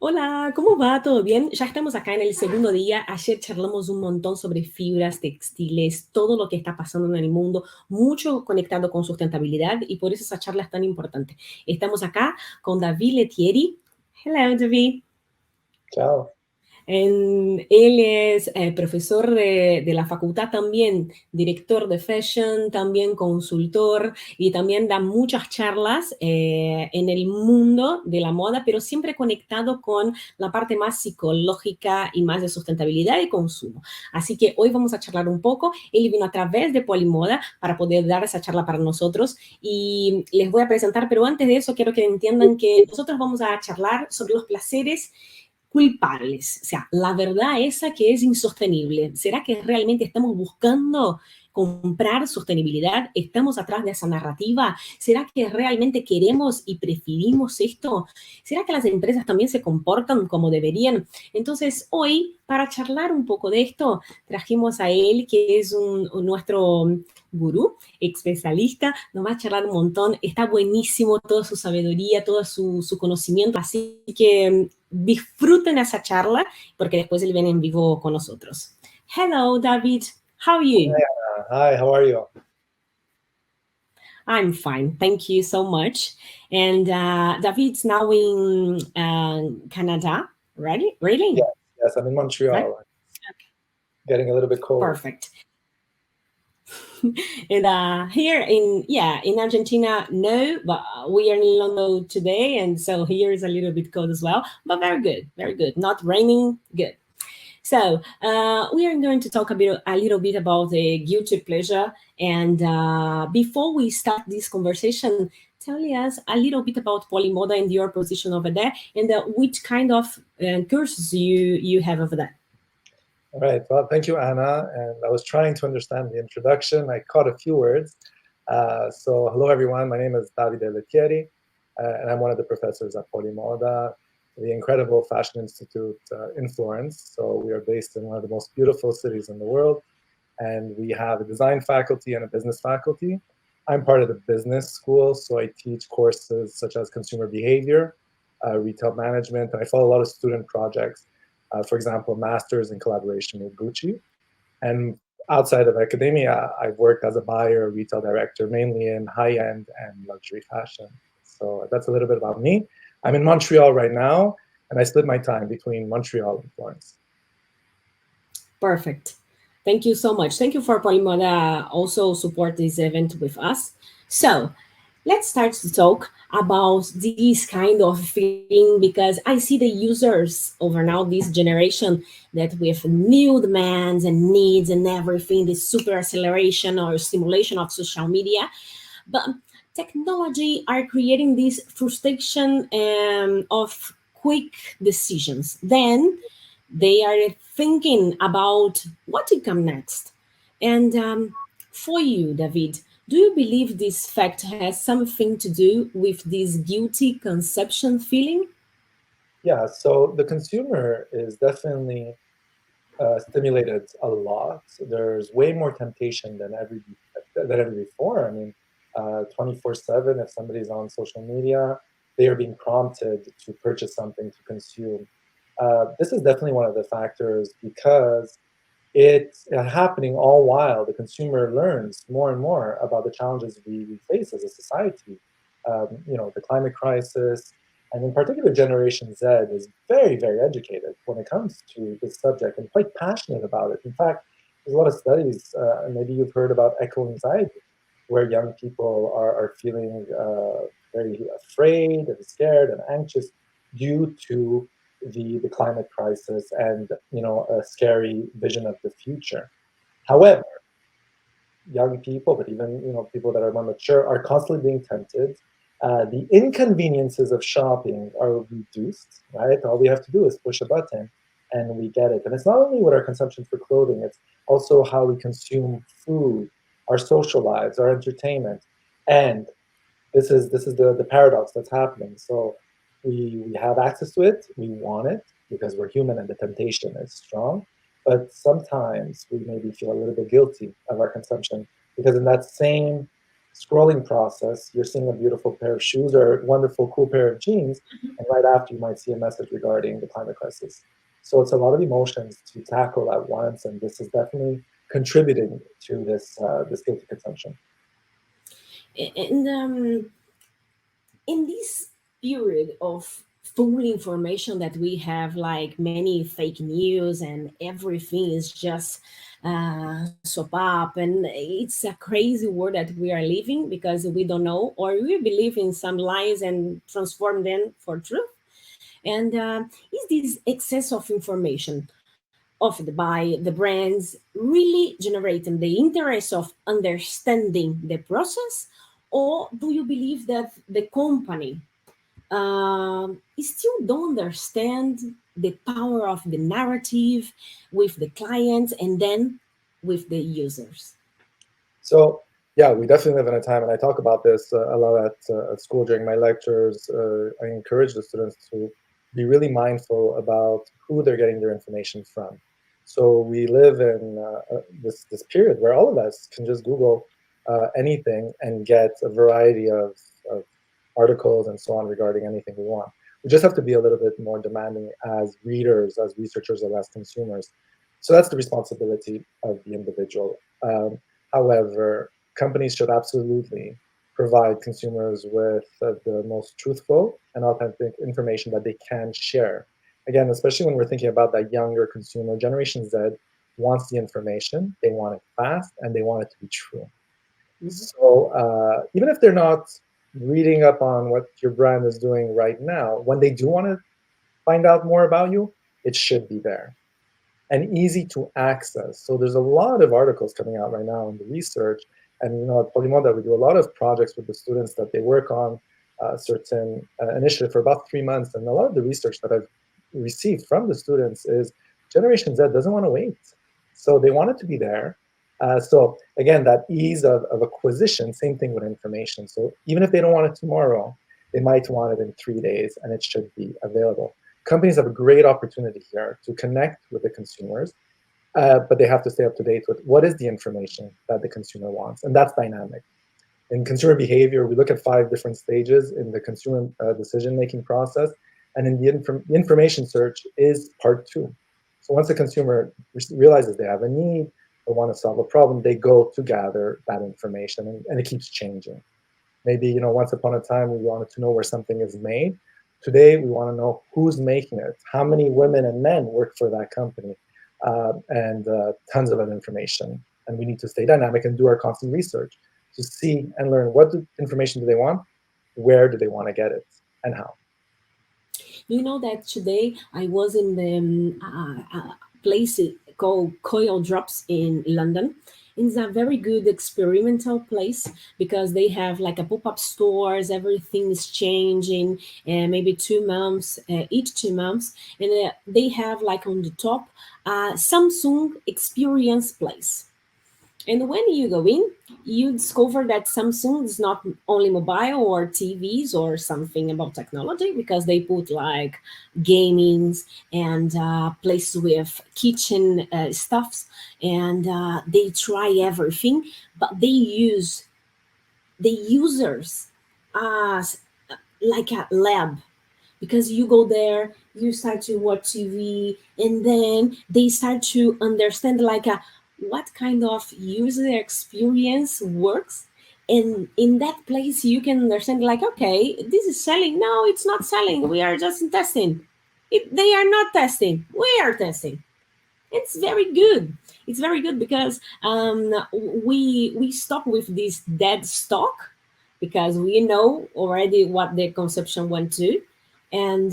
Hola, ¿cómo va? ¿Todo bien? Ya estamos acá en el segundo día. Ayer charlamos un montón sobre fibras, textiles, todo lo que está pasando en el mundo, mucho conectado con sustentabilidad y por eso esa charla es tan importante. Estamos acá con Davide Lettieri. Hello, David. Chao. Él es profesor de la facultad también, director de fashion, también consultor y también da muchas charlas en el mundo de la moda, pero siempre conectado con la parte más psicológica y más de sustentabilidad y consumo. Así que hoy vamos a charlar un poco. Él vino a través de Polimoda para poder dar esa charla para nosotros y les voy a presentar, pero antes de eso quiero que entiendan que nosotros vamos a charlar sobre los placeres culpables, o sea, la verdad esa que es insostenible. ¿Será que realmente estamos buscando comprar sostenibilidad? ¿Estamos atrás de esa narrativa? ¿Será que realmente queremos y preferimos esto? ¿Será que las empresas también se comportan como deberían? Entonces, hoy, para charlar un poco de esto, trajimos a él, que es nuestro gurú, especialista, nos va a charlar un montón, está buenísimo toda su sabiduría, todo su conocimiento, así que disfruten esa charla porque después él viene en vivo con nosotros. Hello, David. How are you? Hi, how are you? I'm fine. Thank you so much. And David's now in Canada, right? Really? Yes, yes, I'm in Right? Montreal. Getting a little bit cold. Perfect. And here in Argentina, no, but we are in London today, and so here is a little bit cold as well, but very good, very good. Not raining, good. So we are going to talk a little bit about the guilty pleasure. And before we start this conversation, tell us a little bit about Polimoda and your position over there, and which kind of courses you have over there. All right, well, thank you, Anna. And I was trying to understand the introduction. I caught a few words. So hello, everyone. My name is Davide Lettieri, and I'm one of the professors at Polimoda, the incredible fashion institute in Florence. So we are based in one of the most beautiful cities in the world. And we have a design faculty and a business faculty. I'm part of the business school, so I teach courses such as consumer behavior, retail management, and I follow a lot of student projects. For example, masters in collaboration with Gucci. And outside of academia, I've worked as a buyer, retail director, mainly in high-end and luxury fashion. So that's a little bit about me. I'm in Montreal right now, and I split my time between Montreal and Florence. Perfect. Thank you so much. Thank you for Polimoda also support this event with us. So let's start to talk about this kind of feeling because I see the users over now, this generation, that with new demands and needs and everything, this super acceleration or stimulation of social media, but technology are creating this frustration of quick decisions. Then they are thinking about what to come next. And for you, David, do you believe this fact has something to do with this guilty conception feeling? Yeah, so the consumer is definitely stimulated a lot. There's way more temptation than ever before. I mean, 24/7. If somebody's on social media, they are being prompted to purchase something to consume. This is definitely one of the factors because it's happening all while the consumer learns more and more about the challenges we face as a society. The climate crisis, and in particular, Generation Z is very, very educated when it comes to this subject and quite passionate about it. In fact, there's a lot of studies, and maybe you've heard about eco-anxiety, where young people are feeling very afraid and scared and anxious due to the climate crisis and a scary vision of the future. However, young people, but even people that are more mature, are constantly being tempted. The inconveniences of shopping are reduced, right? All we have to do is push a button, and we get it. And it's not only with our consumption for clothing; it's also how we consume food, our social lives, our entertainment, and this is the paradox that's happening. So we have access to it, we want it because we're human and the temptation is strong, but sometimes we maybe feel a little bit guilty of our consumption because in that same scrolling process, you're seeing a beautiful pair of shoes or a wonderful, cool pair of jeans, and right after you might see a message regarding the climate crisis. So it's a lot of emotions to tackle at once, and this is definitely contributing to this guilty consumption. And in this period of full information that we have, like many fake news and everything is just sop up, and it's a crazy world that we are living because we don't know, or we believe in some lies and transform them for truth. And is this excess of information offered by the brands really generating the interest of understanding the process? Or do you believe that the company still don't understand the power of the narrative with the clients and then with the users? So yeah, we definitely live in a time, and I talk about this a lot at school during my lectures. I encourage the students to be really mindful about who they're getting their information from. So we live in this period where all of us can just Google anything and get a variety of articles and so on regarding anything we want. We just have to be a little bit more demanding as readers, as researchers, and as consumers. So that's the responsibility of the individual. However, companies should absolutely provide consumers with the most truthful and authentic information that they can share. Again, especially when we're thinking about that younger consumer, Generation Z wants the information, they want it fast, and they want it to be true. Mhm. So even if they're not reading up on what your brand is doing right now, when they do want to find out more about you, it should be there and easy to access. So there's a lot of articles coming out right now in the research. And at Polimoda, we do a lot of projects with the students that they work on a certain initiative for about 3 months. And a lot of the research that I've received from the students is Generation Z doesn't want to wait. So they want it to be there. So again, that ease of acquisition, same thing with information. So even if they don't want it tomorrow, they might want it in 3 days and it should be available. Companies have a great opportunity here to connect with the consumers, but they have to stay up to date with what is the information that the consumer wants, and that's dynamic. In consumer behavior, we look at 5 different stages in the consumer decision-making process, and in the information search is part 2. So once the consumer realizes they have a need or want to solve a problem, they go to gather that information, and it keeps changing. Maybe, once upon a time, we wanted to know where something is made. Today, we want to know who's making it, how many women and men work for that company, and tons of other information. And we need to stay dynamic and do our constant research to see and learn what information do they want, where do they want to get it, and how. You know that today I was in the place called Coil Drops in London. It's a very good experimental place because they have like a pop-up stores. Everything is changing, maybe 2 months, each 2 months, and they have like on the top Samsung Experience Place. And when you go in, you discover that Samsung is not only mobile or TVs or something about technology, because they put like gamings and places with kitchen stuffs, and they try everything, but they use the users as like a lab, because you go there, you start to watch TV, and then they start to understand like what kind of user experience works. And in that place, you can understand like, okay, this is selling. No, it's not selling. We are just testing. They are not testing. We are testing. It's very good. It's very good because we stop with this dead stock, because we know already what their consumption went to, and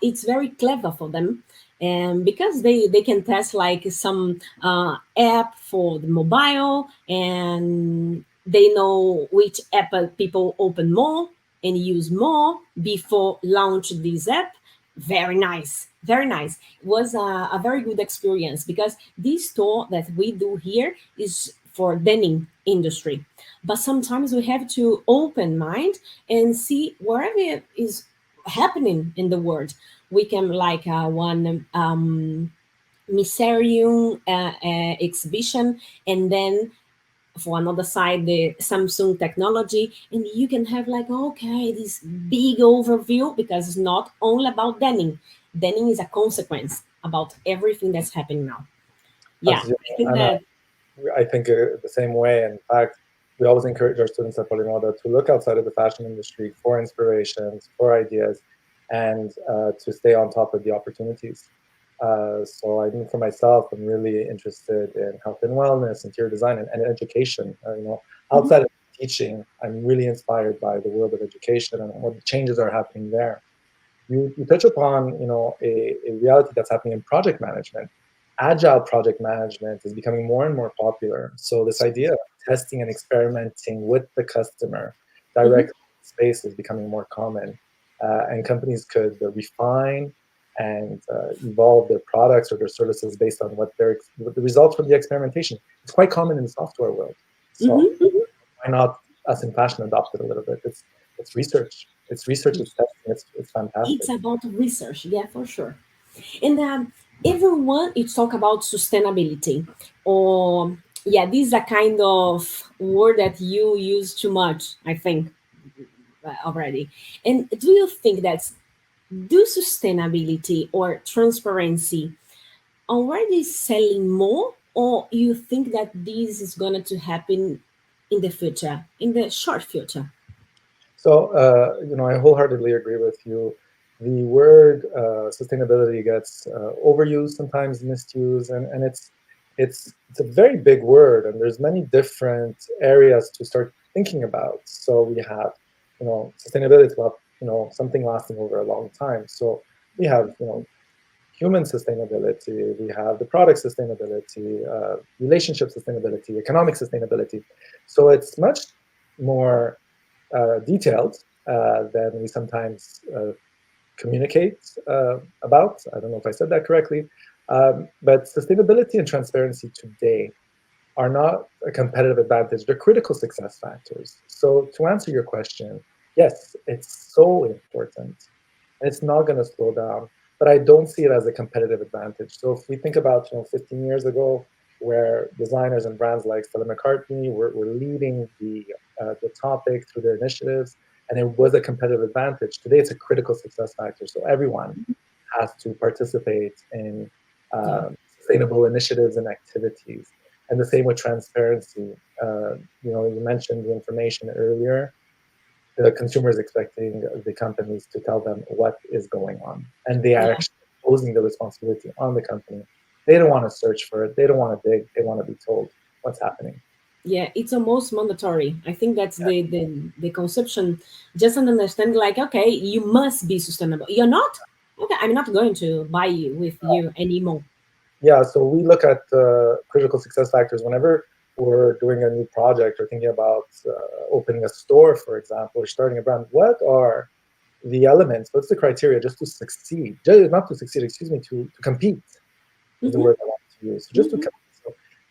it's very clever for them. And because they can test like some app for the mobile, and they know which app people open more and use more before launch this app. Very nice, very nice. It was a very good experience, because this store that we do here is for denim industry, but sometimes we have to open mind and see wherever it is happening in the world. We can like one Mysterium exhibition, and then for another side the Samsung technology, and you can have like, okay, this big overview, because it's not only about denim. Denim is a consequence about everything that's happening now. Yeah, Absolutely. I think And that. I think the same way. In fact, we always encourage our students at Polimoda to look outside of the fashion industry for inspirations, for ideas, and to stay on top of the opportunities. So I think for myself, I'm really interested in health and wellness, interior design, and education. Mhm, Outside of teaching, I'm really inspired by the world of education and what the changes are happening there. You touch upon a reality that's happening in project management. Agile project management is becoming more and more popular. So this idea of testing and experimenting with the customer mhm. directly in space is becoming more common, and companies could refine and evolve their products or their services based on what the results from the experimentation. It's quite common in the software world. So Mhm, mhm. why not us in fashion adopt it a little bit? It's research. It's research. It's testing. It's It's fantastic. about research, yeah, for sure. And everyone is talk about sustainability, or yeah, this is a kind of word that you use too much, I think, already. And do you think that do sustainability or transparency already selling more, or you think that this is going to happen in the future, in the short future? So, I wholeheartedly agree with you. The word sustainability gets overused, sometimes misused, and it's a very big word, and there's many different areas to start thinking about. So we have, sustainability is about something lasting over a long time. So we have human sustainability, we have the product sustainability, relationship sustainability, economic sustainability. So it's much more detailed than we sometimes communicate about. I don't know if I said that correctly. But sustainability and transparency today are not a competitive advantage, they're critical success factors. So, to answer your question, yes, it's so important. It's not going to slow down, but I don't see it as a competitive advantage. So, if we think about 15 years ago, where designers and brands like Stella McCartney were leading the topic through their initiatives, and it was a competitive advantage. Today, it's a critical success factor. So everyone has to participate in Yeah. sustainable initiatives and activities. And the same with transparency. You mentioned the information earlier. The consumer is expecting the companies to tell them what is going on, and they are Yeah. actually imposing the responsibility on the company. They don't want to search for it. They don't want to dig. They want to be told what's happening. Yeah, it's almost mandatory. I think that's the conception. Just an understand, like, okay, you must be sustainable. You're not? Okay, I'm not going to buy you with you anymore. Yeah, so we look at critical success factors whenever we're doing a new project or thinking about opening a store, for example, or starting a brand. What are the elements? What's the criteria just to succeed? Not to succeed, excuse me, to compete is the Mm-hmm, word I want to use. So just to mm-hmm. compete. So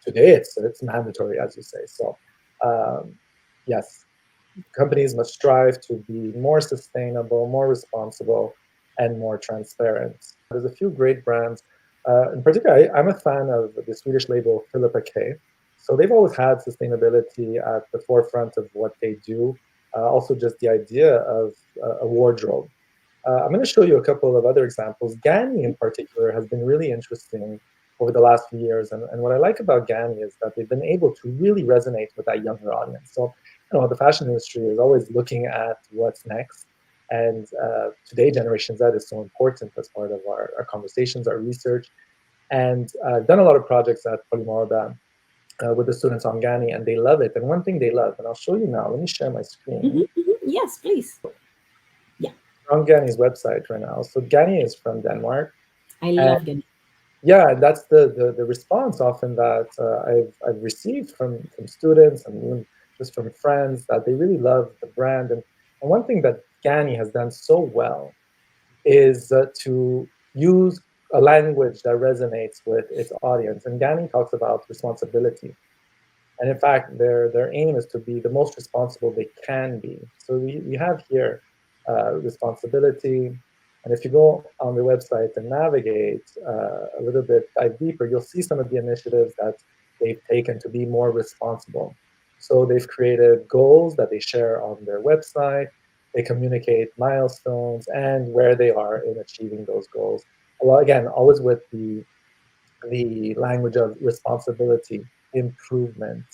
today it's mandatory, as you say. So um, yes, companies must strive to be more sustainable, more responsible, and more transparent. There's a few great brands. In particular, I'm a fan of the Swedish label Philippa K. So they've always had sustainability at the forefront of what they do. Also, just the idea of a wardrobe. I'm going to show you a couple of other examples. Ganni, in particular, has been really interesting over the last few years. And what I like about Ganni is that they've been able to really resonate with that younger audience. So, the fashion industry is always looking at what's next. And today, Generation Z is so important as part of our conversations, our research. And I've done a lot of projects at Polimoda with the students on Ganni, and they love it. And one thing they love, and I'll show you now, let me share my Mm-hmm, screen. mm-hmm. Yes, please. Yeah, On Ganni's website right now. So Ganni is from Denmark. I And love them. yeah, that's the response often that I've received from students and even just from friends, that they really love the brand. And one thing that Ganni has done so well is to use a language that resonates with its audience. And Ganni talks about responsibility. And in fact, their aim is to be the most responsible they can be. So we have here responsibility. And if you go on the website and navigate a little bit, dive deeper, you'll see some of the initiatives that they've taken to be more responsible. So they've created goals that they share on their website. They communicate milestones and where they are in achieving those goals. Well, again, always with the language of responsibility, improvement.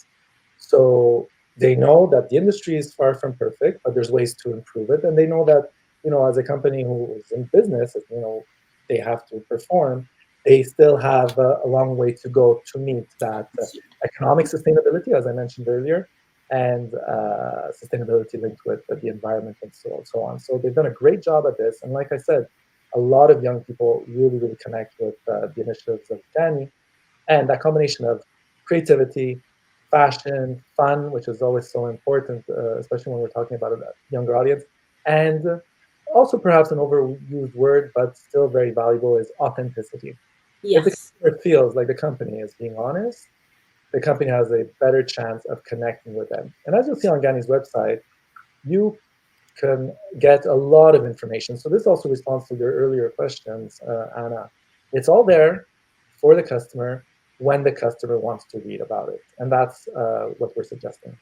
So they know that the industry is far from perfect, but there's ways to improve it. And they know that, as a company who is in business, they have to perform. They still have a long way to go to meet that economic sustainability, as I mentioned earlier, and sustainability linked with the environment and so on. So they've done a great job at this. And like I said, a lot of young people really, really connect with the initiatives of Danny, and that combination of creativity, fashion, fun, which is always so important, especially when we're talking about a younger audience, and also perhaps an overused word, but still very valuable, is authenticity. If the Yes. customer feels like the company is being honest, the company has a better chance of connecting with them. And as you'll see on Gani's website, you can get a lot of information. So this also responds to your earlier questions, Anna. It's all there for the customer when the customer wants to read about it. And that's what we're suggesting.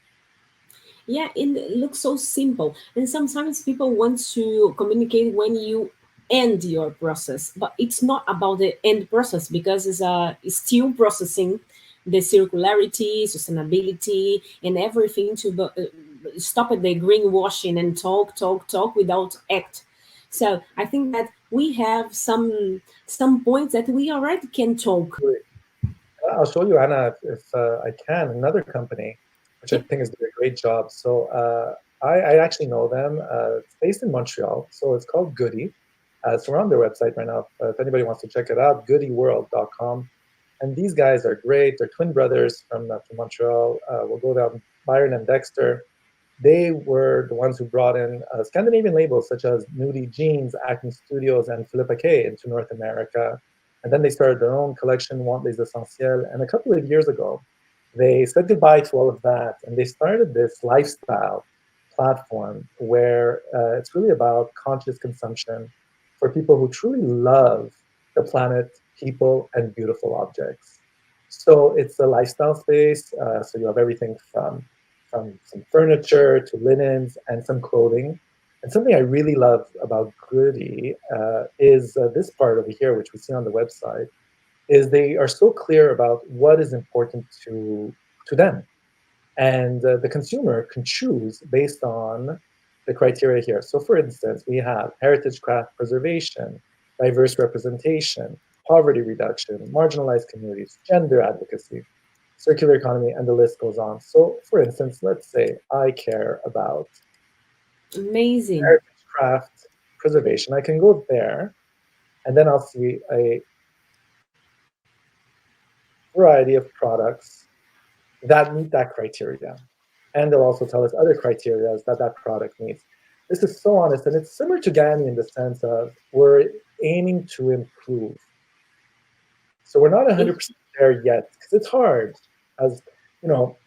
Yeah, it looks so simple. And sometimes people want to communicate when you end your process, but it's not about the end process because it's still processing the circularity, sustainability, and everything to stop at the greenwashing and talk without act. So I think that we have some points that we already can talk. I'll show you, Anna, if I can, another company, which I Yeah. think is doing a great job. So I actually know them. It's based in Montreal, so it's called Goody. So we're on their website right now. If anybody wants to check it out, goodyworld.com. And these guys are great. They're twin brothers from Montreal. We'll go down, Byron and Dexter. They were the ones who brought in Scandinavian labels such as Nudie Jeans, Acne Studios, and Philippa K into North America. And then they started their own collection, Want les Essentiels. And a couple of years ago, they said goodbye to all of that. And they started this lifestyle platform where it's really about conscious consumption for people who truly love the planet, people, and beautiful objects. So it's a lifestyle space. So you have everything from some furniture to linens and some clothing. And something I really love about Goody is this part over here, which we see on the website, is they are so clear about what is important to them. And the consumer can choose based on the criteria here. So for instance, we have heritage craft preservation, diverse representation, poverty reduction, marginalized communities, gender advocacy, circular economy, and the list goes on. So for instance, let's say I care about Amazing. heritage craft preservation. I can go there and then I'll see a variety of products that meet that criteria. And they'll also tell us other criteria that that product meets. This is so honest, and it's similar to Gani in the sense of we're aiming to improve. So we're not Yeah. 100% there yet because it's hard. As you know,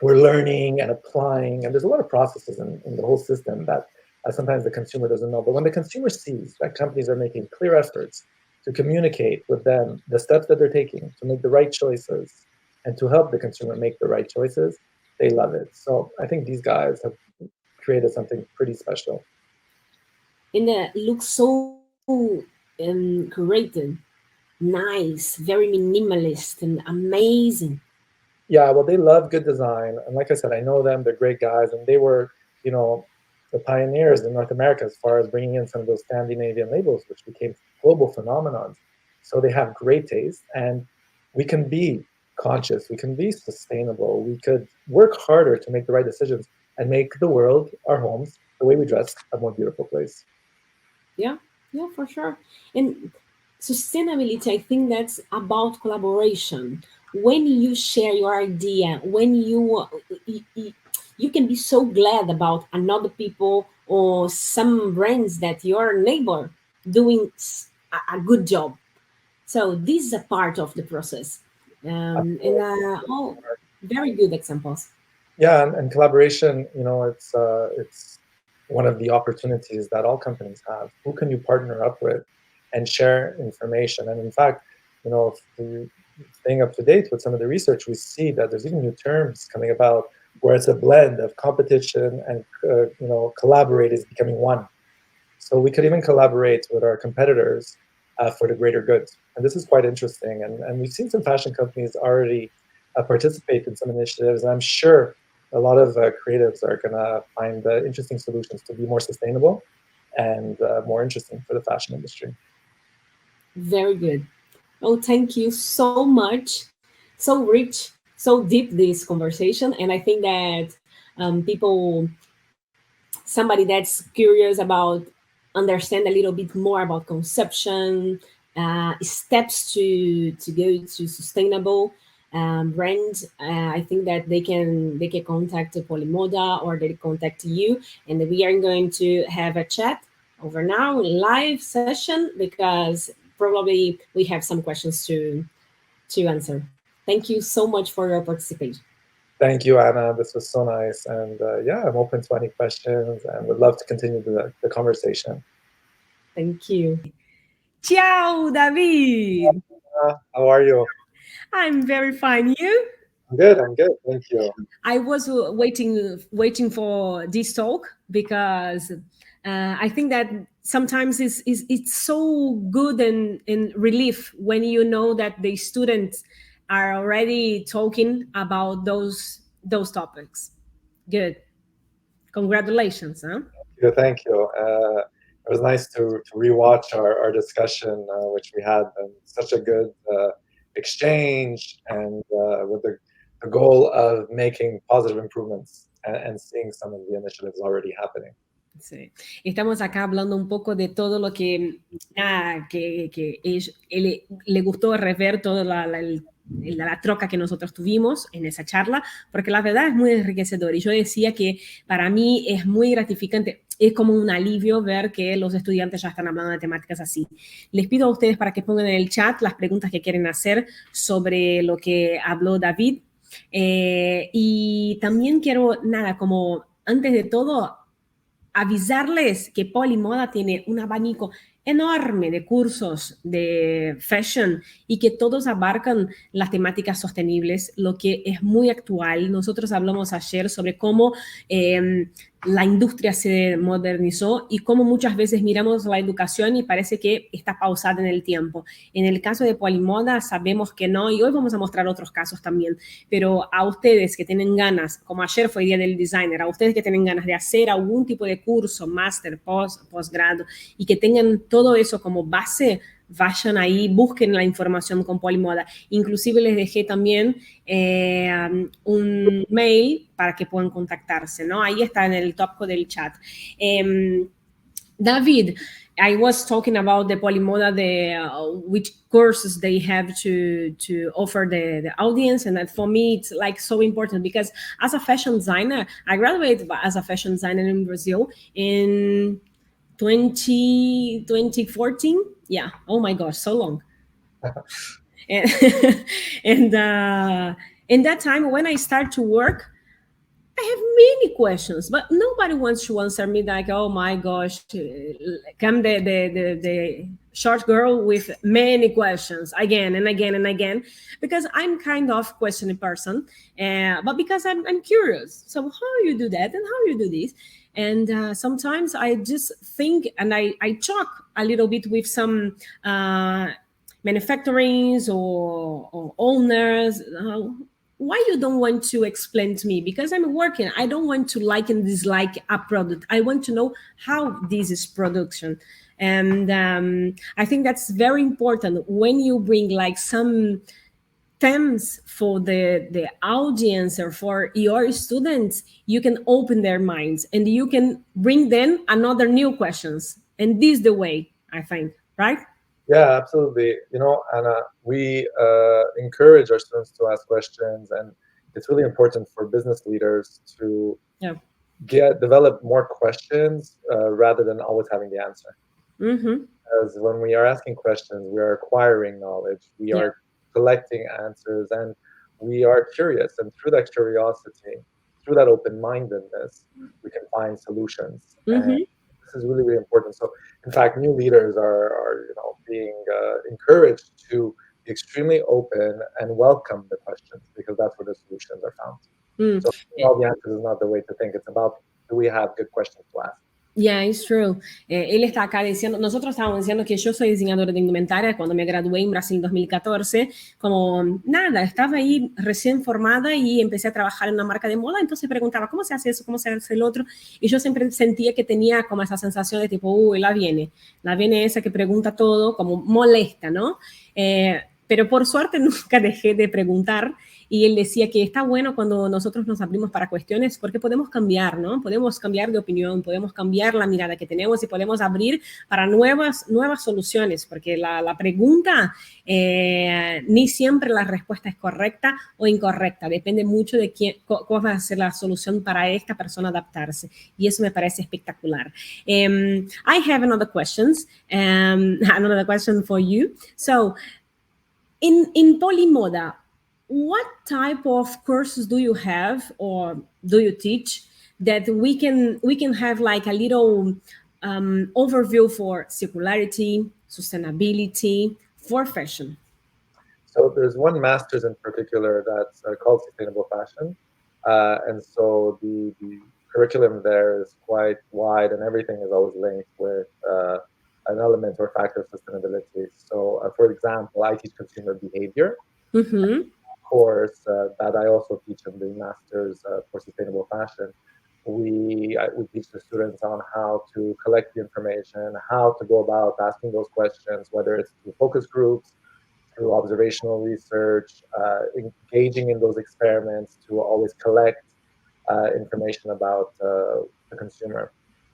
we're learning and applying, and there's a lot of processes in the whole system that sometimes the consumer doesn't know. But when the consumer sees that companies are making clear efforts to communicate with them the steps that they're taking to make the right choices and to help the consumer make the right choices, they love it. So I think these guys have created something pretty special. And it looks so creative, nice, very minimalist, and amazing. Yeah, well, they love good design, and like I said, I know them. They're great guys, and they were, you know, the pioneers in North America as far as bringing in some of those Scandinavian labels, which became global phenomenons. So they have great taste, and we can be conscious, we can be sustainable, we could work harder to make the right decisions and make the world, our homes, the way we dress, a more beautiful place. Yeah, yeah, for sure. And sustainability, I think that's about collaboration. When you share your idea, when you can be so glad about another people or some brands that your neighbor doing a good job. So this is a part of the process, and oh, very good examples. Yeah, and collaboration, it's one of the opportunities that all companies have. Who can you partner up with and share information? And in fact, staying up to date with some of the research, we see that there's even new terms coming about where it's a blend of competition and collaborate is becoming one. So we could even collaborate with our competitors for the greater good. And this is quite interesting. And we've seen some fashion companies already participate in some initiatives. And I'm sure a lot of creatives are going to find interesting solutions to be more sustainable and more interesting for the fashion industry. Very good. Oh, thank you so much. So rich, so deep this conversation. And I think that people, somebody that's curious about understand a little bit more about consumption, steps to go to sustainable brand. I think that they can contact Polimoda or they contact you, and we are going to have a chat over now, live session, because probably we have some questions to answer. Thank you so much for your participation. Thank you, Anna. This was so nice. And yeah, I'm open to any questions and would love to continue the conversation. Thank you. Ciao, David. How are you? I'm very fine. You? I'm good. I'm good. Thank you. I was waiting for this talk because I think that sometimes it's so good and relief when you know that the students are already talking about those topics. Good. Congratulations, huh? Thank you. It was nice to rewatch our discussion, which we had, and such a good exchange, and with the goal of making positive improvements and seeing some of the initiatives already happening. Sí. Estamos acá hablando un poco de todo lo que, él, le gustó rever toda la troca que nosotros tuvimos en esa charla, porque la verdad es muy enriquecedor. Y yo decía que para mí es muy gratificante, es como un alivio ver que los estudiantes ya están hablando de temáticas así. Les pido a ustedes para que pongan en el chat las preguntas que quieren hacer sobre lo que habló David. Y también quiero, nada, como antes de todo, avisarles que Polimoda tiene un abanico enorme de cursos de fashion y que todos abarcan las temáticas sostenibles, lo que es muy actual. Nosotros hablamos ayer sobre cómo la industria se modernizó y cómo muchas veces miramos la educación y parece que está pausada en el tiempo. En el caso de Polimoda sabemos que no, y hoy vamos a mostrar otros casos también, pero a ustedes que tienen ganas, como ayer fue el Día del Designer, a ustedes que tienen ganas de hacer algún tipo de curso, máster, posgrado, y que tengan todo eso como base, vayan ahí, busquen la información con Polimoda. Inclusive les dejé también un mail para que puedan contactarse, ¿no? Ahí está en el top del chat. David, I was talking about the Polimoda, which courses they have to offer the audience, and that for me it's like so important because as a fashion designer, I graduated as a fashion designer in Brazil in 2014. Yeah. Oh my gosh, so long. and and in that time when I start to work, I have many questions, but nobody wants to answer me like, oh my gosh, come the short girl with many questions again and again and again, because I'm kind of questioning person, but because I'm curious. So how you do that and how you do this? And sometimes I just think and I talk a little bit with some manufacturings or owners. Why you don't want to explain to me? Because I'm working. I don't want to like and dislike a product. I want to know how this is production. And I think that's very important when you bring like some themes for the audience or for your students, you can open their minds and you can bring them another new questions. And this is the way, I think, right? Yeah, absolutely. Anna, we encourage our students to ask questions, and it's really important for business leaders to develop more questions rather than always having the answer. Mm-hmm. Because when we are asking questions, we are acquiring knowledge, we are collecting answers, and we are curious. And through that curiosity, through that open-mindedness, we can find solutions. Mm-hmm. And this is really, really important. So, in fact, new leaders are being encouraged to be extremely open and welcome the questions, because that's where the solutions are found. So all the answers is not the way to think. It's about, do we have good questions to ask? Yeah, it's true. Él está acá diciendo, nosotros estábamos diciendo que yo soy diseñadora de indumentaria cuando me gradué en Brasil en 2014, como nada, estaba ahí recién formada y empecé a trabajar en una marca de moda, entonces preguntaba, ¿cómo se hace eso? ¿Cómo se hace el otro? Y yo siempre sentía que tenía como esa sensación de tipo, uy, la viene esa que pregunta todo, como molesta, ¿no? Pero por suerte nunca dejé de preguntar y él decía que está bueno cuando nosotros nos abrimos para cuestiones porque podemos cambiar, ¿no? Podemos cambiar de opinión, podemos cambiar la mirada que tenemos y podemos abrir para nuevas soluciones, porque la pregunta ni siempre la respuesta es correcta o incorrecta, depende mucho de cuál va a ser la solución para esta persona adaptarse y eso me parece espectacular. I have another question for you. So, in Polimoda, what type of courses do you have or do you teach that we can have like a little overview for circularity, sustainability, for fashion? So there's one master's in particular that's called Sustainable Fashion. And so the curriculum there is quite wide and everything is always linked with an element or factor of sustainability. So for example, I teach consumer behavior. Mm-hmm. Course that I also teach in the Masters for Sustainable Fashion. We teach the students on how to collect the information, how to go about asking those questions, whether it's through focus groups, through observational research, engaging in those experiments to always collect information about the consumer,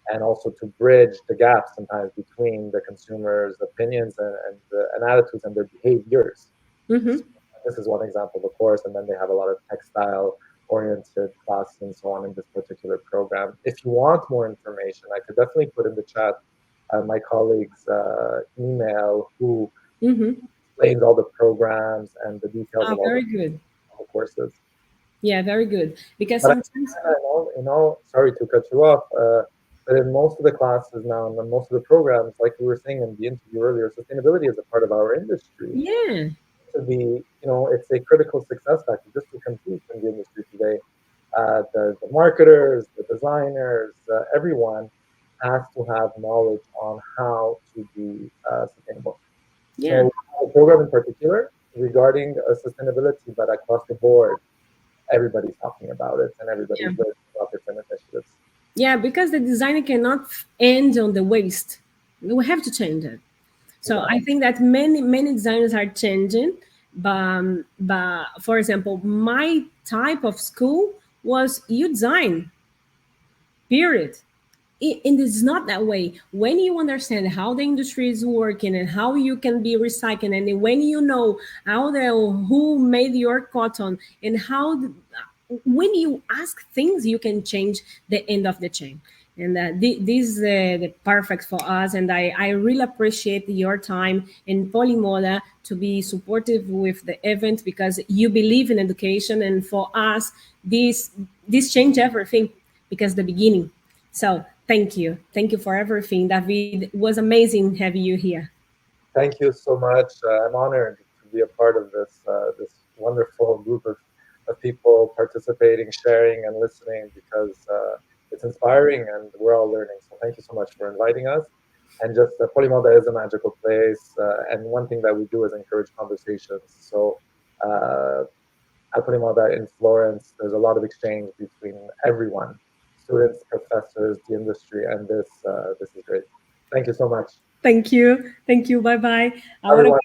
and also to bridge the gap sometimes between the consumer's opinions and attitudes and their behaviors. Mm-hmm. This is one example of a course, and then they have a lot of textile-oriented classes and so on in this particular program. If you want more information, I could definitely put in the chat my colleague's email, who explains all the programs and the details of all the courses. Yeah, very good. Because but sometimes, sorry to cut you off, but in most of the classes now, and most of the programs, like we were saying in the interview earlier, sustainability is a part of our industry. Yeah. To be, it's a critical success factor just to compete in the industry today. The marketers, the designers, everyone has to have knowledge on how to be sustainable. Yeah. So a program in particular regarding sustainability, but across the board, everybody's talking about it and everybody's learning about different initiatives. Yeah, because the design cannot end on the waste. We have to change it. So I think that many designers are changing. But for example, my type of school was you design, period. And it's not that way. When you understand how the industry is working and how you can be recycling, and when you know who made your cotton and when you ask things, you can change the end of the chain. And this is the perfect for us. And I really appreciate your time in Polimoda to be supportive with the event, because you believe in education. And for us, this changed everything, because the beginning. So thank you. Thank you for everything. David, it was amazing having you here. Thank you so much. I'm honored to be a part of this wonderful group of people participating, sharing, and listening, because it's inspiring and we're all learning. So thank you so much for inviting us. And just Polimoda is a magical place. And one thing that we do is encourage conversations. So at Polimoda in Florence, there's a lot of exchange between everyone, students, professors, the industry, and this is great. Thank you so much. Thank you. Thank you. Bye-bye. Everyone,